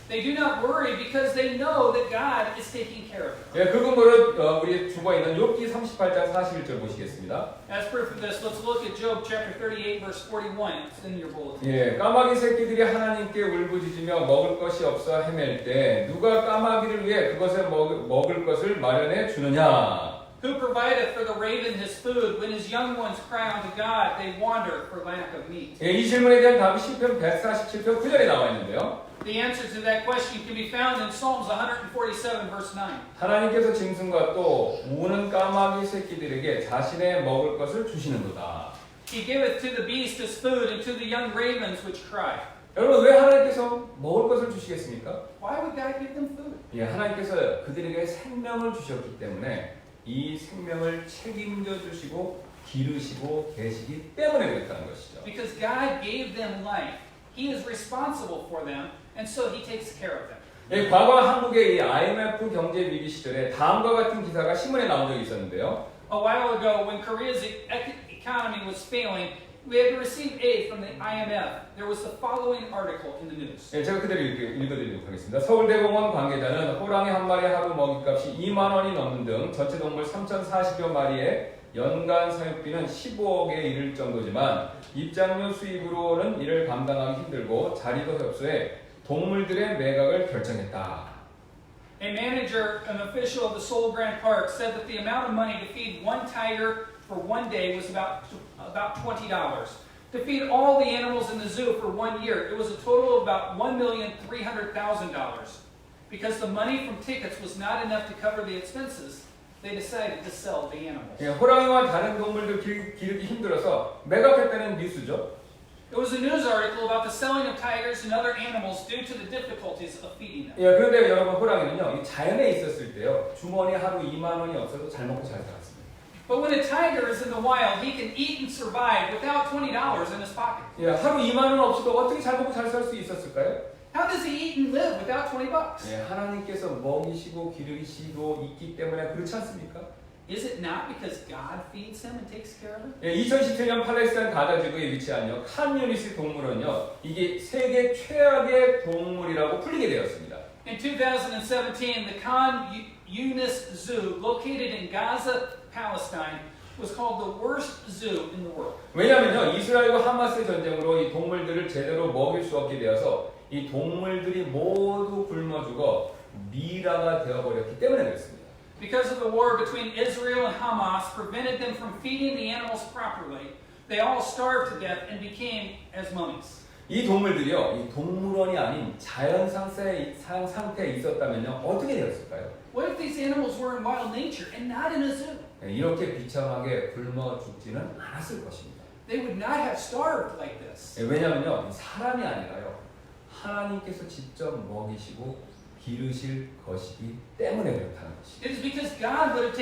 They do not worry because they know that God is taking care of them. 예, 그 근거를 우리 주보에 있는 욥기 38장 41절 보시겠습니다. As proof of this, let's look at Job chapter 38, verse 41. It's in your bulletin. 예, 까마귀 새끼들이 하나님께 울부짖으며 먹을 것이 없어 헤맬 때 누가 까마귀를 위해 그것을 먹을 것을 마련해 주느냐? Who provideth for the raven his food when his young ones cry unto God, they wander for lack of meat? 예, 이 질문에 대한 답이 시편 147편 9절에 나와 있는데요. The answer to that question can be found in Psalms 147, verse 9. 하나님께서 짐승과 또 우는 까마귀 새끼들에게 자신의 먹을 것을 주시는도다. He giveth to the beast his food and to the young ravens which cry. 여러분 왜 하나님께서 먹을 것을 주시겠습니까? Why would God give them food? 예, 하나님께서 그들에게 생명을 주셨기 때문에 이 생명을 책임져 주시고 기르시고 계시기 때문에 그랬다는 것이죠. Because God gave them life. He is responsible for them, and so He takes care of them. 예, 과거 한국의 이 IMF 경제 위기 시절에 다음과 같은 기사가 신문에 나온 적이 있었는데요. A while ago, when Korea's economy was failing, we had to receive aid from the IMF. There was the following article in the news. 예, 제가 그대로 읽어드리도록 하겠습니다. 서울대공원 관계자는 호랑이 한 마리 하루 먹이값이 2만 원이 넘는 등 전체 동물 3,040여 마리의 연간 사육비는 15억에 이를 정도지만 입장료 수입으로는 이를 감당하기 힘들고 자리도 협소해 동물들의 매각을 결정했다. A manager, an official of the Seoul Grand Park, said that the amount of money to feed one tiger for one day was about $20. To feed all the animals in the zoo for 1 year, it was a total of about $1,300,000. Because the money from tickets was not enough to cover the expenses, they decided to sell the animals. 예, 호랑이와 다른 동물들 기르기 힘들어서 매각했다는 뉴스죠. It was a news article about the selling of tigers and other animals due to the difficulties of feeding them. 예, 그런데 여러분 호랑이는요 이 자연에 있었을 때요 주머니 하루 2만 원이 없어도 잘 먹고 잘 살았습니다. But when a tiger is in the wild, he can eat and survive without $20 in his pocket. 예, 하루 2만 원 없어도 어떻게 잘 먹고 잘 살 수 있었을까요? How does he eat and live without $20? 예, 하나님께서 먹이시고 기르시고 있기 때문에 그렇지 않습니까? Is it not because God feeds him and takes care of him? 예, 2017년 팔레스타인 가자 지구에 위치한요 칸 유니스 동물원요 이게 세계 최악의 동물이라고 불리게 되었습니다. In 2017, the Khan Yunis Zoo, located in Gaza, Palestine, was called the worst zoo in the world. 왜냐하면요 이스라엘과 하마스의 전쟁으로 이 동물들을 제대로 먹일 수 없게 되어서 이 동물들이 모두 굶어 죽어 미라가 되어버렸기 때문에 그렇습니다. Because of the war between Israel and Hamas prevented them from feeding the animals properly, they all starved to death and became as mummies. 이 동물들이요 이 동물원이 아닌 자연 상태에 있었다면요 어떻게 되었을까요? What if these animals were in wild nature and not in a zoo? 이렇게 비참하게 굶어 죽지는 않았을 것입니다. They would not have starved like this. 왜냐하면요 사람이 아니라요 하나님께서 직접 먹이시고 기르실 것이기 때문에 그렇다는 것이죠. It is because God would have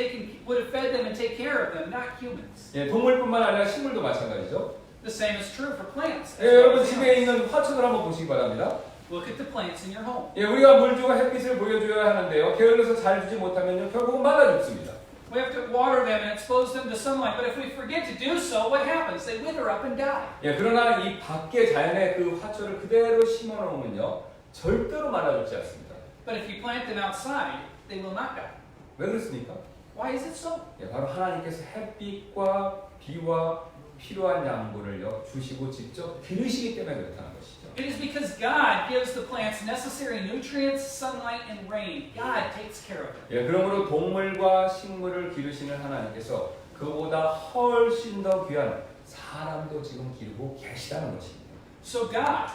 fed them and take care of them, not humans. 예, 동물뿐만 아니라 식물도 마찬가지죠. The same is true for plants. 예, 여러분 집에 있는 화초들 한번 보시기 바랍니다. Look at the plants in your home. 예, 우리가 물 주고 햇빛을 보여줘야 하는데요. 게을러서 잘 주지 못하면요 결국은 말라 죽습니다. We have to water them and expose them to sunlight, but if we forget to do so, what happens? They wither up and die. 예, 그러나 이 밖에 자연의 그 화초를 그대로 심어 놓으면요 절대로 말라 죽지 않습니다. But if you plant them outside, they will not die. 왜 그렇습니까? Why is it so? 예, 바로 하나님께서 햇빛과 비와 필요한 양분을요 주시고 직접 기르시기 때문에 그렇다는 것이죠. It is because God gives the plants necessary nutrients, sunlight, and rain. God takes care of them. 예, 그러므로 동물과 식물을 기르시는 하나님께서 그보다 훨씬 더 귀한 사람도 지금 기르고 계시다는 것입니다. So God,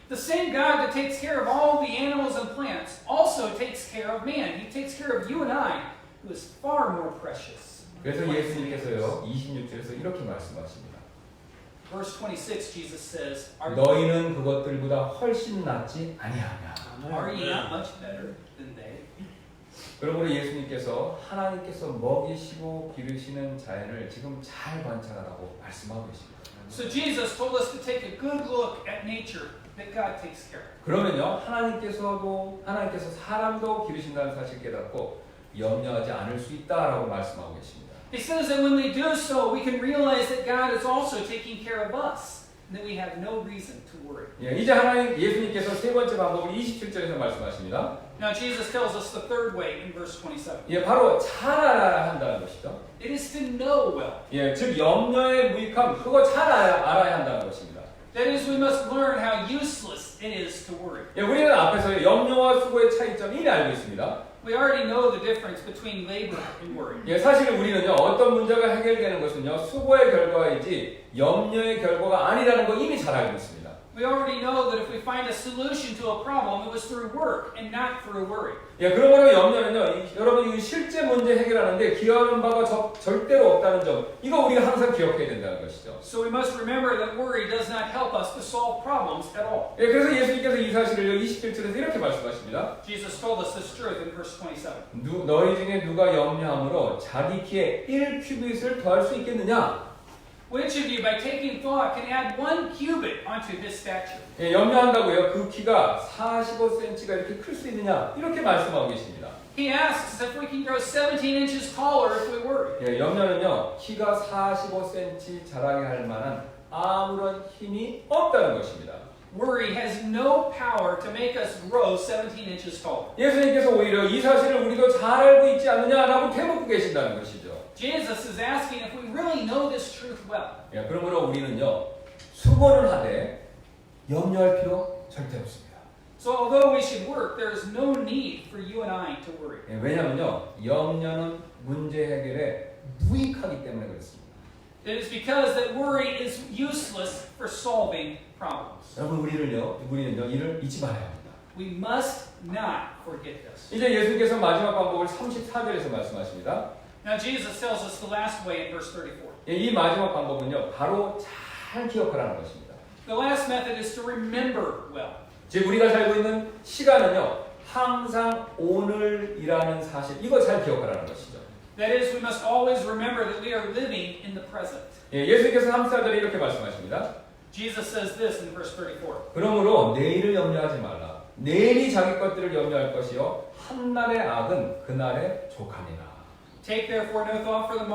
the same God that takes care of all the animals and plants, also takes care of man. He takes care of you and I, who is far more precious. 그래서 예수님께서요 26절에서 이렇게 말씀하십니다. Verse 26, Jesus says, 너희는 그것들보다 훨씬 낫지 아니하냐. Are ye not much better than they? 그러므로 예수님께서 하나님께서 먹이시고 기르시는 자연을 지금 잘 관찰하라고 말씀하고 계십니다. So Jesus told us to take a good look at nature that God takes care of. 그러면요 하나님께서 사람도 기르신다는 사실 깨닫고 염려하지 않을 수 있다라고 말씀하고 계십니다. He says that when we do so, we can realize that God is also taking care of us, and that we have no reason to worry. 예, 이제 예수님께서 세 번째 방법을 27절에서 말씀하십니다. Now Jesus tells us the third way in verse 27. 예, 바로 잘 알아야 한다는 것이죠. It is to know well. 예, 즉 염려의 무익함 그거 잘 알아야 한다는 것입니다. That is, we must learn how useless it is to worry. 예, 우리는 앞에서 염려와 수고의 차이점 이미 알고 있습니다. We already know the difference between labor and worry. 예, 사실 우리는요 어떤 문제가 해결되는 것은요 수고의 결과이지 염려의 결과가 아니라는 거 이미 잘 알고 있습니다. We already know that if we find a solution to a problem, it was through work and not through worry. 예, 그러므로 염려는요 여러분 이 실제 문제 해결하는데 기여하는 바가 절대로 없다는 점 이거 우리가 항상 기억해야 된다는 것이죠. So we must remember that worry does not help us to solve problems at all. 예, 그래서 예수님께서 이 사실을 27절에서 이렇게 말씀하십니다. Jesus told us this truth in verse 27. 너희 중에 누가 염려함으로 자기 키에 1큐빗을 더할 수 있겠느냐? Which of you, by taking thought, can add 1 cubit onto his stature? 예, 염려한다고요. 그 키가 45cm가 이렇게 클 수 있느냐? 이렇게 말씀하고 계십니다. He asks if we can grow 17 inches taller if we worry. 예, 염려는요. 키가 45cm 자라게 할 만한 아무런 힘이 없다는 것입니다. Worry has no power to make us grow 17 inches taller. 예수님께서 오히려 이 사실을 우리도 잘 알고 있지 않느냐라고 되묻고 계신다는 것이죠. Jesus is asking if we really know this truth well. 예, 그러므로 우리는요. 수고를 하되 염려할 필요 절대 없습니다. So although we should work, there is no need for you and I to worry. 예, 왜냐하면요. 염려는 문제 해결에 무익하기 때문에 그렇습니다. It is because that worry is useless for solving problems. 여러분 우리는요 이를 잊지 말아야 합니다. We must not forget this. 이제 예수님께서 마지막 방법을 34절에서 말씀하십니다. Now Jesus tells us the last way in verse 34. 예, 이 마지막 방법은요 바로 잘 기억하라는 것입니다. The last method is to remember well. 즉 우리가 살고 있는 시간은요 항상 오늘이라는 사실 이거 잘 기억하라는 것이죠. That is, we must always remember that we are living in the present. 예, 예수님께서 34절에 이렇게 말씀하십니다. Jesus says this in verse 34. 그러므로 내일을 염려하지 말라. 내일이 자기 것들을 염려할 것이요 한날의 악은 그날에 족하니라. Take therefore no thought for the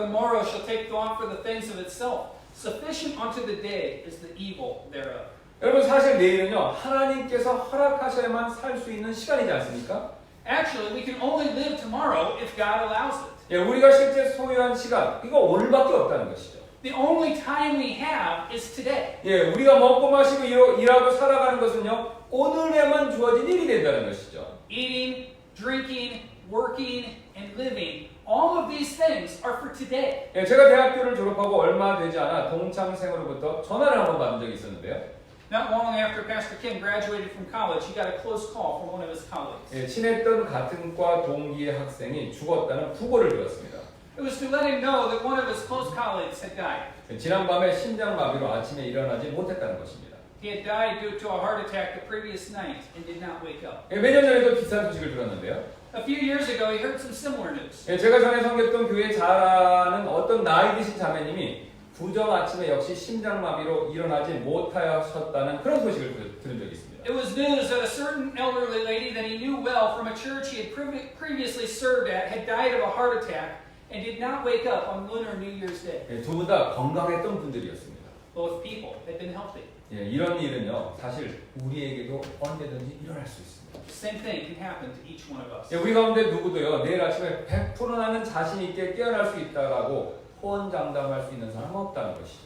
morrow shall take thought for the things of itself. Sufficient unto the day is the evil thereof. 여러분 사실 내일은요 하나님께서 허락하셔야만 살 수 있는 시간이지 않습니까? Actually, we can only live tomorrow if God allows it. 예, 우리가 실제 소유한 시간 이거 오늘밖에 없다는 것이죠. The only time we have is today. 예, 우리가 먹고 마시고 일하고 살아가는 것은요 오늘에만 주어진 일이 된다는 것이죠. Eating, drinking, working, and living, all of these things are for today. 예, 제가 대학교를 졸업하고 얼마 되지 않아 동창생으로부터 전화를 한번 받은 적이 있었는데요. Not long after Pastor Kim graduated from college, he got a close call from one of his colleagues. 예, 친했던 같은 과 동기의 학생이 죽었다는 부고를 들었습니다. It was to let him know that one of his close colleagues had died. 예, 지난밤에 심장마비로 아침에 일어나지 못했다는 것입니다. He had died due to a heart attack the previous night and did not wake up. 예, 몇 년 전에도 비슷한 소식을 들었는데요. A few years ago, he heard some similar news. 예, 제가 전에 섬겼던 교회에 잘 아는 어떤 나이 드신 자매님이 부정 아침에 역시 심장마비로 일어나지 못하셨다는 그런 소식을 들은 적이 있습니다. It was news that a certain elderly lady that he knew well from a church he had previously served at had died of a heart attack and did not wake up on Lunar New Year's Day. 예, 두 분 다 건강했던 분들이었습니다. Both people had been healthy. 예, 이런 일은요 사실 우리에게도 언제든지 일어날 수 있습니다. Same thing can happen to each one of us. 예, 우리 가운데 누구도요 내일 아침에 100% 나는 자신 있게 깨어날 수 있다라고 호언장담할 수 있는 사람은 없다는 것이죠.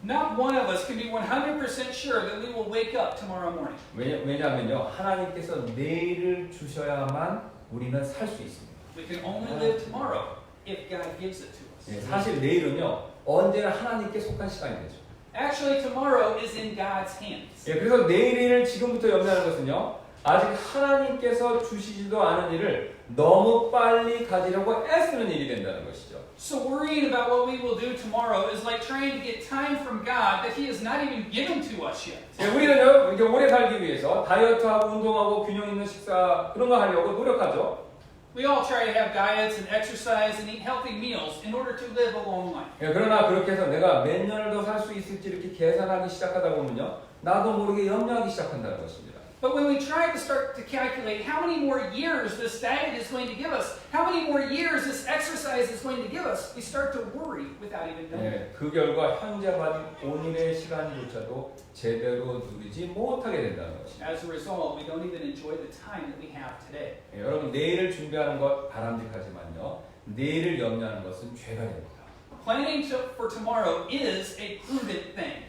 Not one of us can be 100% sure that we will wake up tomorrow morning. 왜냐하면요 하나님께서 내일을 주셔야만 우리는 살 수 있습니다. We can only live tomorrow if God gives it to us. 예, 사실 내일은요 언제나 하나님께 속한 시간이 되죠. Actually, tomorrow is in God's hands. 예, 그래서 내일을 지금부터 염려하는 것은요 아직 하나님께서 주시지도 않은 일을 너무 빨리 가지려고 애쓰는 일이 된다는 것이죠. So worrying about what we will do tomorrow is like trying to get time from God that He has not even given to us yet. 예, 우리는요 이렇게 오래 살기 위해서 다이어트하고 운동하고 균형 있는 식사 그런 거 하려고 노력하죠. We all try to have diets and exercise and eat healthy meals in order to live a long life. 예, 그러나 그렇게 해서 내가 몇 년을 더 살 수 있을지 이렇게 계산하기 시작하다 보면요 나도 모르게 염려하기 시작한다는 것입니다. But when we try to start to calculate how many more years this diet is going to give us, how many more years this exercise is going to give us, we start to worry without even knowing it. 그 결과 현재 가진 오늘의 시간조차도 제대로 누리지 못하게 된다는 것입니다. As a result, we don't even enjoy the time that we have today. 여러분 내일을 준비하는 것 바람직하지만요. 내일을 염려하는 것은 죄가 됩니다. Planning for tomorrow is a prudent thing,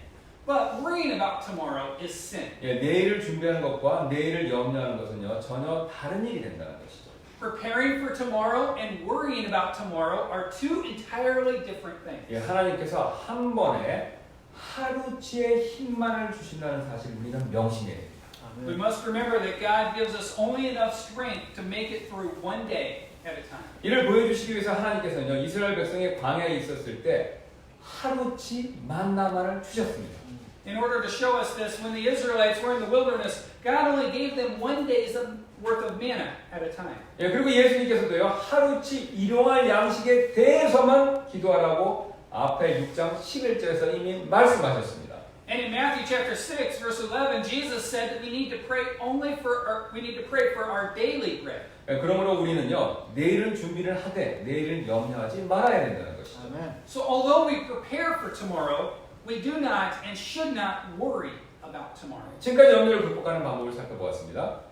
but worrying about tomorrow is sin. 내일을 준비하는 것과 내일을 염려하는 것은요 전혀 다른 일이 된다는 것이죠. Preparing for tomorrow and worrying about tomorrow are two entirely different things. 하나님께서 한 번에 하루치의 힘만을 주신다는 사실 우리는 명심해야 됩니다. We must remember that God gives us only enough strength to make it through one day at a time. 이를 보여주시기 위해서 하나님께서는요 이스라엘 백성이 광야에 있었을 때 하루치 만나만을 주셨습니다. In order to show us this, when the Israelites were in the wilderness, God only gave them 1 day's worth of manna at a time. 그리고 예수님께서도요 하루치 일용할 양식에 대해서만 기도하라고 앞에 6장 11절에서 이미 말씀하셨습니다. And in Matthew chapter 6, verse 11, Jesus said that we need to pray for our daily bread. 그러므로 우리는요 내일은 준비를 하되 내일은 염려하지 말아야 된다는 것이죠. So although we prepare for tomorrow, we do not and should not worry about tomorrow. 지금까지 염려를 극복하는 방법을 살펴보았습니다.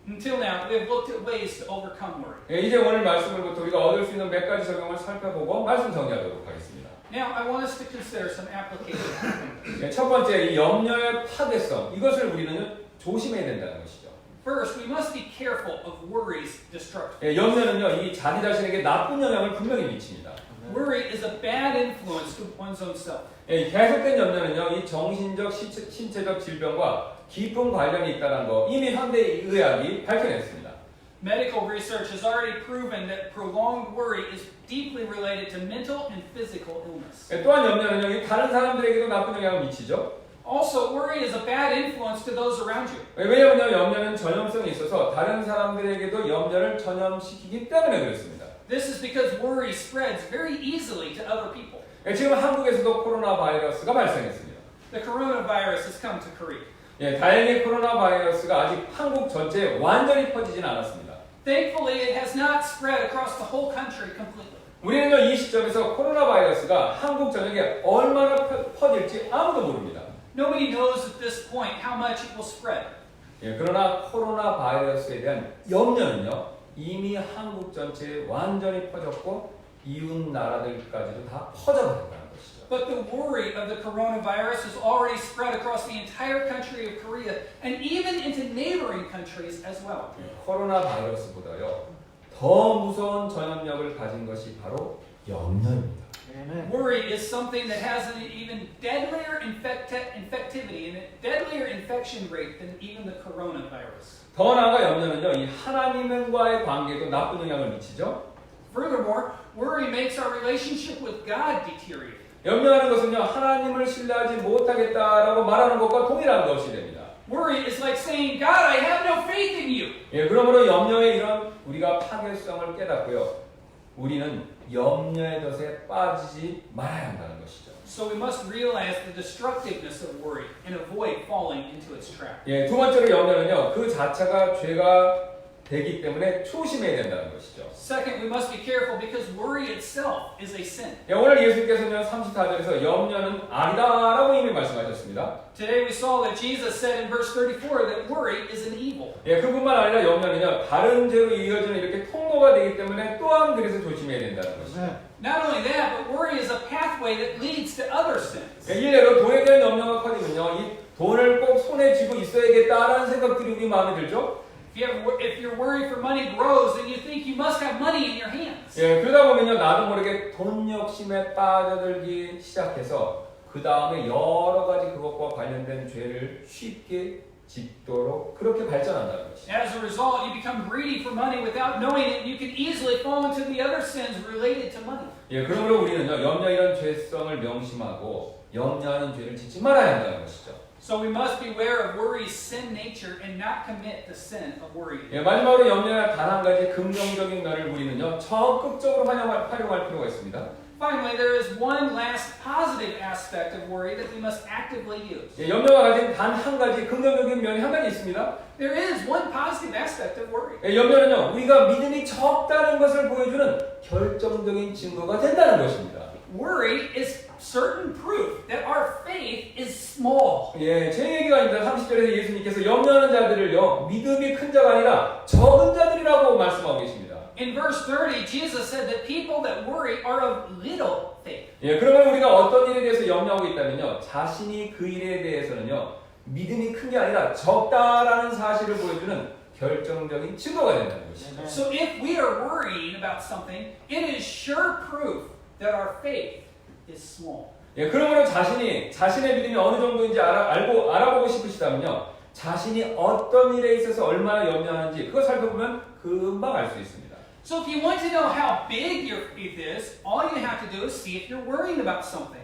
Until now, we have looked at ways to overcome worry. 이제 오늘 말씀으로부터 우리가 얻을 수 있는 몇 가지 적용을 살펴보고 말씀 정리하도록 하겠습니다. Now, I want us to consider some application. 첫 번째, 이 염려의 파괴성. 이것을 우리는 조심해야 된다는 것이죠. First, we must be careful of worry's destruction. 염려는요, 이 자기 자신에게 나쁜 영향을 분명히 미칩니다. Worry is a bad influence to one's own self. 계속된 염려는요, 이 정신적, 신체적 질병과 깊은 관련이 있다는 거 이미 현대 의학이 밝혀냈습니다. Medical research has already proven that prolonged worry is deeply related to mental and physical illness. 또한 염려는요, 다른 사람들에게도 나쁜 영향을 미치죠. Also, worry is a bad influence to those around you. 왜냐하면 염려는 전염성이 있어서 다른 사람들에게도 염려를 전염시키기 때문에 그렇습니다. This is because worry spreads very easily to other people. 지금 한국에서도 코로나 바이러스가 발생했습니다. The coronavirus has come to Korea. 다행히 코로나 바이러스가 아직 한국 전체에 완전히 퍼지진 않았습니다. Thankfully, it has not spread across the whole country completely. 우리는요 이 시점에서 코로나 바이러스가 한국 전역에 얼마나 퍼질지 아무도 모릅니다. Nobody knows at this point how much it will spread. 그러나 코로나 바이러스에 대한 염려는요 이미 한국 전체에 완전히 퍼졌고 이웃 나라들까지도 다 퍼져버렸다는 것이죠. But the worry of the coronavirus has already spread across the entire country of Korea and even into neighboring countries as well. 코로나 바이러스보다요 더 무서운 전염력을 가진 것이 바로 염려입니다. Worry is something that has an even deadlier infectivity and a deadlier infection rate than even the coronavirus. 더 나아가 염려는요 이 하나님과의 관계에도 나쁜 영향을 미치죠. Furthermore, worry makes our relationship with God deteriorate. 염려하는 것은요 하나님을 신뢰하지 못하겠다라고 말하는 것과 동일한 것이 됩니다. Worry is like saying, God, I have no faith in you. 그러므로 염려의 이런 우리가 파괴성을 깨닫고요. 우리는 염려의 덫에 빠지지 말아야 한다는 것이죠. So we must realize the destructiveness of worry and avoid falling into its trap. 두 번째로 염려는요. 그 자체가 죄가 되기 때문에 조심해야 된다는 것이죠. Second, we must be careful because worry itself is a sin. 오늘 예수님께서는 34절에서 염려는 아니다라고 이미 말씀하셨습니다. Today we saw that Jesus said in verse 34 that worry is an evil. 그뿐만 아니라 염려는요. 다른 죄로 이어지는 이렇게 통로가 되기 때문에 또한 그래서 조심해야 된다는 것이죠. Not only that, but worry is a pathway that leads to other sins. 일례로 돈에 대한 염려가 커지면요. 이 돈을 꼭 손에 쥐고 있어야겠다라는 생각들이 우리 마음에 들죠. If your worry for money grows, then you think you must have money in your hands. 그러다 보면요 나도 모르게 돈 욕심에 빠져들기 시작해서 그 다음에 여러 가지 그것과 관련된 죄를 쉽게 짓도록 그렇게 발전한다는 것이죠. As a result, you become greedy for money without knowing it. You can easily fall into the other sins related to money. 그러므로 우리는요 염려 이런 죄성을 명심하고 염려하는 죄를 짓지 말아야 한다는 것이죠. So we must beware of worry's sin nature and not commit the sin of worry. 마지막으로 염려의 단 한 가지 긍정적인 면을 우리는요 적극적으로 활용할 필요가 있습니다. Finally, there is one last positive aspect of worry that we must actively use. 예, 염려가 가진 단 한 가지 긍정적인 면이 한 가지 있습니다. There is one positive aspect of worry. 예, 염려는요, 우리가 믿음이 적다는 것을 보여주는 결정적인 증거가 된다는 것입니다. Worry is certain proof that our faith is small. 예, 제 얘기가 아닙니다. 30절에서 예수님께서 염려하는 자들을요, 믿음이 큰 자가 아니라 적은 자들이라고 말씀하고 계십니다. In verse 30, Jesus said that people that worry are of little faith. 예, 그러면 우리가 어떤 일에 대해서 염려하고 있다면요, 자신이 그 일에 대해서는요, 믿음이 큰 게 아니라 적다라는 사실을 보여주는 결정적인 증거가 된다는 것이죠. So if we are worrying about something, it is sure proof that our faith is small. 예, 그러므로 자신의 믿음이 어느 정도인지 알아보고 싶으시다면요, 자신이 어떤 일에 있어서 얼마나 염려하는지 그거 살펴보면 금방 알 수 있습니다. So if you want to know how big your faith is, all you have to do is see if you're worrying about something.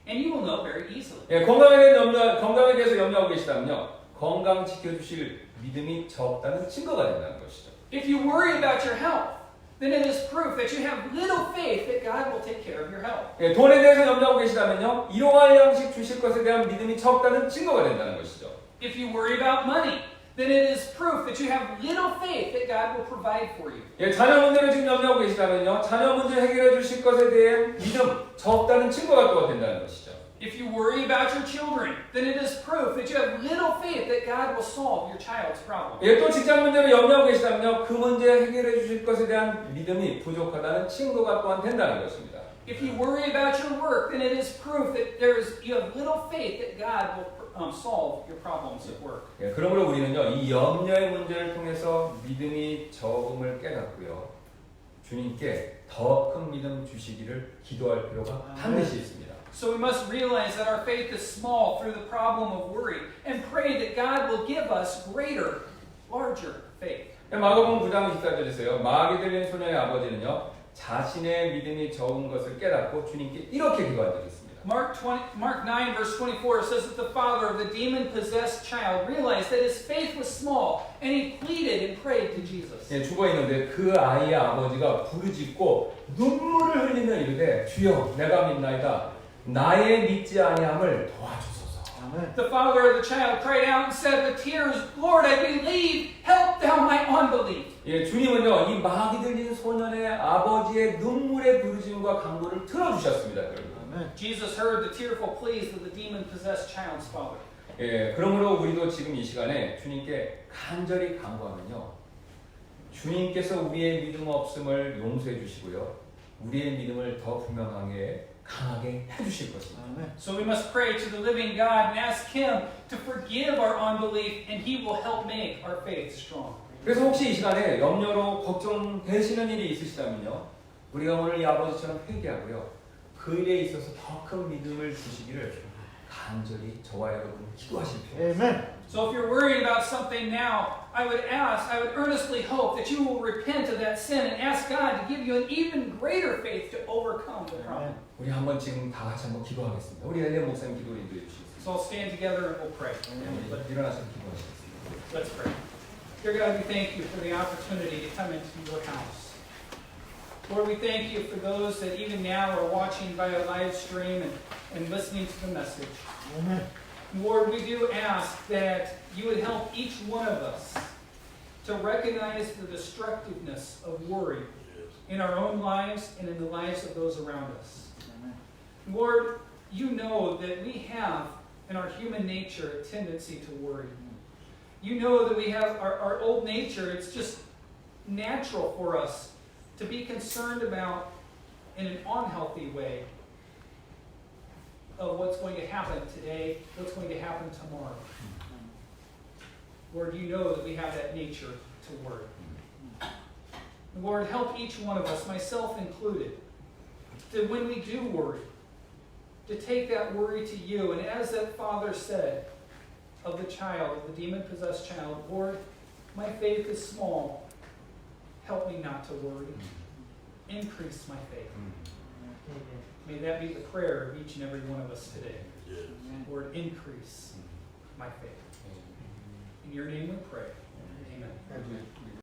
And you will know very easily. 예, 건강에 대해서 염려하고 계시다면요, 건강 지켜주실 믿음이 적다는 증거가 된다는 것이죠. If you worry about your health, then it is proof that you have little faith that God will take care of your health. 예, 돈에 대해서 염려하고 계시다면요, 일용할 양식 주실 것에 대한 믿음이 적다는 증거가 된다는 것이죠. If you worry about money, then it is proof that you have little faith that God will provide for you. 예, 자녀 문제를 지금 염려하고 계시다면요, 자녀 문제 해결해 주실 것에 대한 믿음 적다는 증거가 또 된다는 것이죠. If you worry about your children, then it is proof that you have little faith that God will solve your child's problem. 예, 또 직장 문제를 염려하고 계시다면요, 그 문제 해결해 주실 것에 대한 믿음이 부족하다는 증거가 또한 된다는 것입니다. If you worry about your work, then it is proof that you have little faith that God will solve your problems at work. 예, 그러므로 우리는요, 이 염려의 문제를 통해서 믿음이 적음을 깨닫고요, 주님께 더 큰 믿음 주시기를 기도할 필요가 반드시 있습니다. So we must realize that our faith is small through the problem of worry and pray that God will give us greater, larger faith. 마가복음 9장 24절에서요, 마귀 들린 소녀의 아버지는요, 자신의 믿음이 적은 것을 깨닫고 주님께 이렇게 기도한 적이 있습니다. Mark 9 verse 24 says that the father of the demon-possessed child realized that his faith was small and he pleaded and prayed to Jesus. 예, 죽어 있는데 그 아이의 아버지가 부르짖고 눈물을 흘리며 이르되 주여 내가 믿나이다 나의 믿지 아니함을 도와주소서. The father of the child cried out and said with tears, Lord, I believe, help thou my unbelief. 예, 주님은요, 이 마귀 들린 소년의 아버지의 눈물의 부르짖음과 간구를 들어주셨습니다. 여러분. Jesus heard the tearful pleas of the demon-possessed child's father. 예, 그러므로 우리도 지금 이 시간에 주님께 간절히 간구하면요, 주님께서 우리의 믿음 없음을 용서해 주시고요, 우리의 믿음을 더 분명하게 강하게 해주실 것입니다. So we must pray to the living God and ask Him to forgive our unbelief, and He will help make our faith strong. 그래서 혹시 이 시간에 염려로 걱정되시는 일이 있으시다면요, 우리가 오늘 이 아버지처럼 회개하고요, 그 일에 있어서 더 큰 믿음을 주시기를 간절히 저와 여러분 기도하실 필요가 있습니다. So if you're worried about something now, I would earnestly hope that you will repent of that sin and ask God to give you an even greater faith to overcome the problem. 우리 한번 지금 다 같이 한번 기도하겠습니다. 우리 엘리야 목사님 기도 인도해 주시겠습니다. So I'll stand together and we'll pray. 일어나서 기도하시겠습니다. Let's pray. Dear God, we thank you for the opportunity to come into your house. Lord, we thank you for those that even now are watching via live stream and listening to the message. Amen. Lord, we do ask that you would help each one of us to recognize the destructiveness of worry in our own lives and in the lives of those around us. Amen. Lord, you know that we have in our human nature a tendency to worry. You know that we have our old nature, it's just natural for us to be concerned about in an unhealthy way of what's going to happen today, what's going to happen tomorrow. Lord, you know that we have that nature to worry. Lord, help each one of us, myself included, that when we do worry, to take that worry to you. And as that father said of the child, of the demon-possessed child, Lord, my faith is small. Help me not to worry. Increase my faith. May that be the prayer of each and every one of us today. Lord, increase my faith. In your name we pray. Amen.